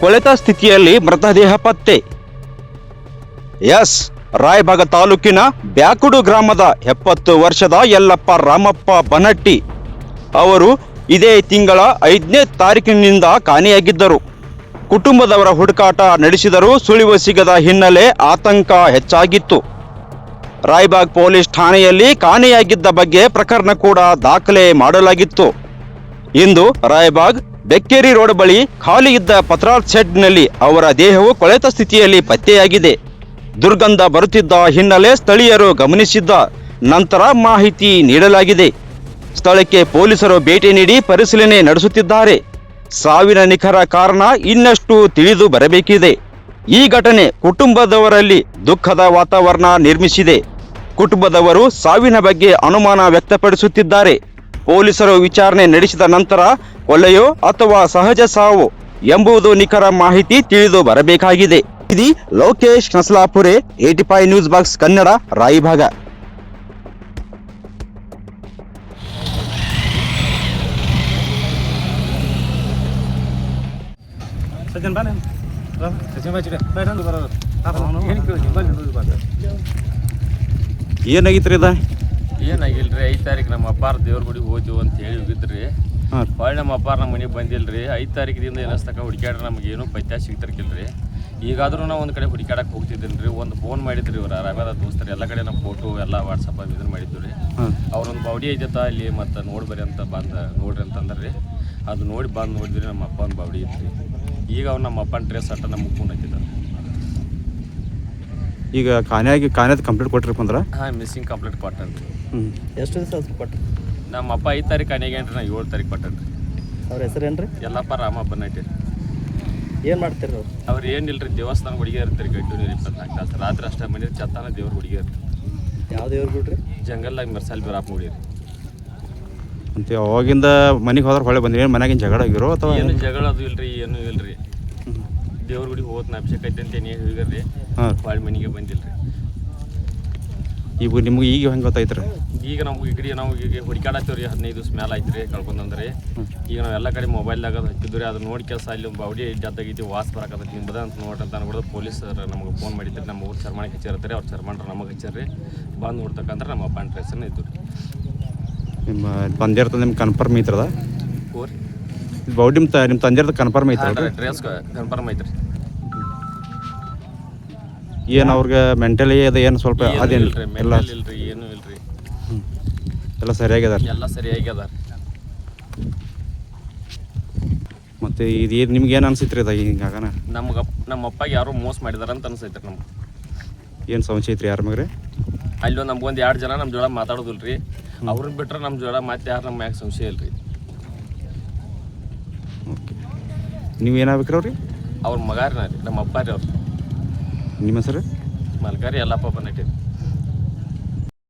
ಕೊಳೆತ ಸ್ಥಿತಿಯಲ್ಲಿ ಮೃತದೇಹ ಪತ್ತೆ. ಎಸ್, ರಾಯಬಾಗ ತಾಲೂಕಿನ ಬ್ಯಾಕುಡು ಗ್ರಾಮದ 70 ವರ್ಷದ ಯಲ್ಲಪ್ಪ ರಾಮಪ್ಪ ಬನಟ್ಟಿ ಅವರು ಇದೇ ತಿಂಗಳ 5ನೇ ತಾರೀಕಿನಿಂದ ಕಾಣೆಯಾಗಿದ್ದರು. ಕುಟುಂಬದವರ ಹುಡುಕಾಟ ನಡೆಸಿದರೂ ಸುಳಿವು ಸಿಗದ ಹಿನ್ನೆಲೆ ಆತಂಕ ಹೆಚ್ಚಾಗಿತ್ತು. ರಾಯಬಾಗ್ ಪೊಲೀಸ್ ಠಾಣೆಯಲ್ಲಿ ಕಾಣೆಯಾಗಿದ್ದ ಬಗ್ಗೆ ಪ್ರಕರಣ ಕೂಡ ದಾಖಲೆ ಮಾಡಲಾಗಿತ್ತು. ಇಂದು ರಾಯಬಾಗ್ ಬೆಕ್ಕೇರಿ ರೋಡ್ ಬಳಿ ಖಾಲಿ ಇದ್ದ ಪತ್ರಾಲ್ ಶೆಡ್ನಲ್ಲಿ ಅವರ ದೇಹವು ಕೊಳೆತ ಸ್ಥಿತಿಯಲ್ಲಿ ಪತ್ತೆಯಾಗಿದೆ. ದುರ್ಗಂಧ ಬರುತ್ತಿದ್ದ ಹಿನ್ನೆಲೆ ಸ್ಥಳೀಯರು ಗಮನಿಸಿದ್ದ ನಂತರ ಮಾಹಿತಿ ನೀಡಲಾಗಿದೆ. ಸ್ಥಳಕ್ಕೆ ಪೊಲೀಸರು ಭೇಟಿ ನೀಡಿ ಪರಿಶೀಲನೆ ನಡೆಸುತ್ತಿದ್ದಾರೆ. ಸಾವಿನ ನಿಖರ ಕಾರಣ ಇನ್ನಷ್ಟು ತಿಳಿದು ಬರಬೇಕಿದೆ. ಈ ಘಟನೆ ಕುಟುಂಬದವರಲ್ಲಿ ದುಃಖದ ವಾತಾವರಣ ನಿರ್ಮಿಸಿದೆ. ಕುಟುಂಬದವರು ಸಾವಿನ ಬಗ್ಗೆ ಅನುಮಾನ ವ್ಯಕ್ತಪಡಿಸುತ್ತಿದ್ದಾರೆ. ಪೊಲೀಸರು ವಿಚಾರಣೆ ನಡೆಸಿದ ನಂತರ ಕೊಲೆಯೋ ಅಥವಾ ಸಹಜ ಸಾವು ಎಂಬುದು ನಿಖರ ಮಾಹಿತಿ ತಿಳಿದು ಬರಬೇಕಾಗಿದೆ. ಇದು ಲೋಕೇಶ್ ಕಸಲಾಪುರೆ, 85 ನ್ಯೂಸ್ ಬಾಕ್ಸ್ ಕನ್ನಡ, ರಾಯಬಾಗ. ಏನಾಗಿತ್ರಿ ಇದ? ಏನಾಗಿಲ್ರಿ, 5 ತಾರೀಕು ನಮ್ಮ ಅಪ್ಪಾರ ದೇವ್ರ ಗುಡಿಗೆ ಹೋಗ್ತೀವಿ ಅಂತ ಹೇಳಿ ಹೋಗಿದ್ರಿ. ಹೊಳ್ಳಿ ನಮ್ಮ ಅಪ್ಪಾರ ನಮ್ಮ ಮನೆಗೆ ಬಂದಿಲ್ರಿ. 5 ತಾರೀಕಿದಿಂದ ಏನಸ್ತಕ ಹುಡುಕ್ಯಾಡ್ರೆ ನಮ್ಗೆ ಏನೂ ಪೈತ್ಯ ಸಿಗ್ತಿರ್ಕಿಲ್ರಿ. ಈಗಾದ್ರೂ ನಾವು ಒಂದು ಕಡೆ ಹುಡುಕ್ಯಾಡಕ್ಕೆ ಹೋಗ್ತಿದ್ದೀನಿ ರೀ. ಒಂದು ಫೋನ್ ಮಾಡಿದ್ರಿ ಇವ್ರು ರಾಯಬಾದ ದೋಸ್ತರು, ಎಲ್ಲ ಕಡೆ ನಮ್ಮ ಫೋಟೋ ಎಲ್ಲ ವಾಟ್ಸಪ್ ಇದನ್ನು ಮಾಡಿದ್ವಿ ರೀ. ಅವ್ರೊಂದು ಬಾವಡಿ ಐತತ್ತ ಇಲ್ಲಿ ಮತ್ತು ನೋಡ್ಬರಿ ಅಂತ ಬಂದು ನೋಡ್ರಿ ಅಂತಂದ್ರೆ ರೀ. ಅದು ನೋಡಿ ಬಂದು ನೋಡಿದ್ರಿ, ನಮ್ಮ ಅಪ್ಪ ಒಂದು ಬಾವಡಿ ಐತ್ರಿ. ಈಗ ಅವ್ರು ನಮ್ಮ ಅಪ್ಪನ ಡ್ರೆಸ್ ಅಟ್ಟ ನಮ್ಗೆ ಫೋನ್ ಹಾಕಿದ್ದಾರೆ. ಈಗ ಕಾನ್ಯಾದ ಕಂಪ್ಲೀಟ್ ಕೊಟ್ಟಿರಪ್ಪ ಅಂದ್ರೆ? ಹಾಂ, ಮಿಸ್ಸಿಂಗ್ ಕಂಪ್ಲೀಟ್ ಕೊಟ್ಟನ್ರಿ. ಎಷ್ಟು ದಿವಸ ಕೊಟ್ಟು? ನಮ್ಮ ಅಪ್ಪ 5 ತಾರೀಕು ಕಾನ್ಯಾಗೇನ್ರಿ, ನಾ 7 ತಾರೀಕು ಕೊಟ್ಟನ್ರಿ. ಅವ್ರ ಹೆಸರೇನು ರೀ? ಯಲ್ಲಪ್ಪ ರಾಮಪ್ಪ ಬನಟ್ಟಿ. ಏನು ಮಾಡ್ತೀರಿ ಅವ್ರು ಏನಿಲ್ರಿ, ದೇವಸ್ಥಾನ ಹುಡುಗಿ ಇರ್ತಾರೆ. ಗಂಟು ನೀರು 24 ತಾಸು ರಾತ್ರಿ ಅಷ್ಟೇ ಮನೆ ಚತ್ತಾನ ದೇವ್ರ ಹುಡುಗಿ ಇರ್ತಾರೆ. ಯಾವ ದೇವ್ರು ಬಿಡ್ರಿ? ಜಂಗಲ್ದಾಗ ಮೆರ್ಸಾಲ್ ಬೀರಾಪ್ ನೋಡಿರಿ. ಅಂತ ಅವಾಗಿಂದ ಮನೆಗೆ ಹೋದ್ರೆ ಹೊಳೆ ಬಂದ್ರಿ? ಏನು ಮನ್ಯಾಗಿನ ಜಗಳ ಆಗಿರೋ ಅಥವಾ ಏನು ಜಗಳ ಅದು ಇಲ್ರಿ, ಏನೂ ಇಲ್ರಿ. ದೇವ್ರ ಗುಡಿಗೆ ಹೋದ್ನ ಅಭಿಷೇಕ ಐತೆ ಅಂತ ಏನೇ ಹೋಗಿರ್ರಿ, ಹೊಳೆ ಮನೆಗೆ ಬಂದಿಲ್ರಿ. ಈಗ ನಿಮ್ಗೆ ಈಗ ಹೆಂಗೆ ಗೊತ್ತಾಯ್ತು ರೀ? ಈಗ ನಮ್ಗೆ ಈಗ ಹುಡುಕಾಡತ್ತೀವಿ ರೀ. 15 ದಿವ್ಸ ಮೇಲೆ ಆಯ್ತು ರೀ ಕಳ್ಕೊಂಡ್ರಿ. ಈಗ ನಾವು ಎಲ್ಲ ಕಡೆ ಮೊಬೈಲ್ದಾಗ ಅದು ಹಚ್ಚಿದ್ವಿ ರೀ. ಅದು ನೋಡಿ ಕೆಲಸ ಅಲ್ಲಿ ಬಾವಡಿ ಜದ್ದಾಗೈತಿ, ವಾಸ್ ಬರಕತ್ತೈತಿ, ನಿಮ್ಮದ ಅಂತ ನೋಡ್ರಿ ಅಂತ ಅನ್ಬಿಡೋದು ಪೊಲೀಸರು ನಮಗೆ ಫೋನ್ ಮಾಡಿದ್ರಿ. ನಮ್ಮ ಊರು ಚರ್ಮಣಕ್ಕೆ ಹಚ್ಚಿರ್ತಾರೆ. ಅವ್ರು ಚರ್ಮಣ್ರು ನಮಗೆ ಹಚ್ಚಾರ್ರಿ. ಬಂದು ನೋಡ್ತಕ್ಕಂದ್ರೆ ನಮ್ಮ ಅಪ್ಪನ ಡ್ರೆಸ್ಸನ್ನು ಇತ್ತು ರೀ. ನಿಮ್ಮ ತಂದೆಯರ್ತ ನಿಮ್ಗೆ ಕನ್ಫರ್ಮ್ ಐತ್ರದ? ಹೋರಿ ಬಾವಡಿ ನಿಮ್ಮ ತಂದೆಯರ್ದು ಕನ್ಫರ್ಮ್ ಐತ್ರಿ? ಡ್ರೆಸ್ ಕನ್ಫರ್ಮ್ ಐತ್ರಿ. ಏನು ಅವ್ರಿಗೆ ಮೆಂಟಲಿ ಅದು ಏನು ಸ್ವಲ್ಪ ಅದೇನು ಎಲ್ಲ ಇಲ್ರಿ, ಏನೂ ಇಲ್ರಿ. ಎಲ್ಲ ಸರಿಯಾಗ್ಯದ? ಎಲ್ಲ ಸರಿಯಾಗ್ಯದ. ಮತ್ತು ಇದು ನಿಮ್ಗೆ ಏನು ಅನ್ಸೈತ್ರಿ ಅದು ಹಿಂಗಾಗನ? ನಮ್ಮ ಅಪ್ಪಾಗ ಯಾರೋ ಮೋಸ ಮಾಡಿದಾರ ಅಂತ ಅನ್ಸೈತ್ರಿ ನಮ್ಗೆ. ಏನು ಸಂಶಯ ಐತ್ರಿ ಯಾರ ಮ್ಯಾಗ್ರಿ? ಅಲ್ಲಿ ನಮ್ಗೊಂದು 2 ಜನ ನಮ್ಮ ಜೋಳ ಮಾತಾಡೋದಿಲ್ರಿ. ಅವ್ರನ್ನ ಬಿಟ್ರೆ ನಮ್ಮ ಜೋಳ ಮತ್ತೆ ಯಾರು ನಮ್ಮ ಮ್ಯಾಗ ಸಂಶಯ ಇಲ್ರಿ. ಓಕೆ, ನೀವು ಏನಾಗ್ಬೇಕ್ರಿ ಅವ್ರಿ? ಅವ್ರ ಮಗಾರಿನ ರೀ, ನಮ್ಮ ಅಪ್ಪ ರೀ. ಅವ್ರು ನಿಮ್ಮ ಹೆಸರು? ಮಲ್ಕಾರಿ ಯಲ್ಲಪ್ಪ ಬನಟ್ಟಿ.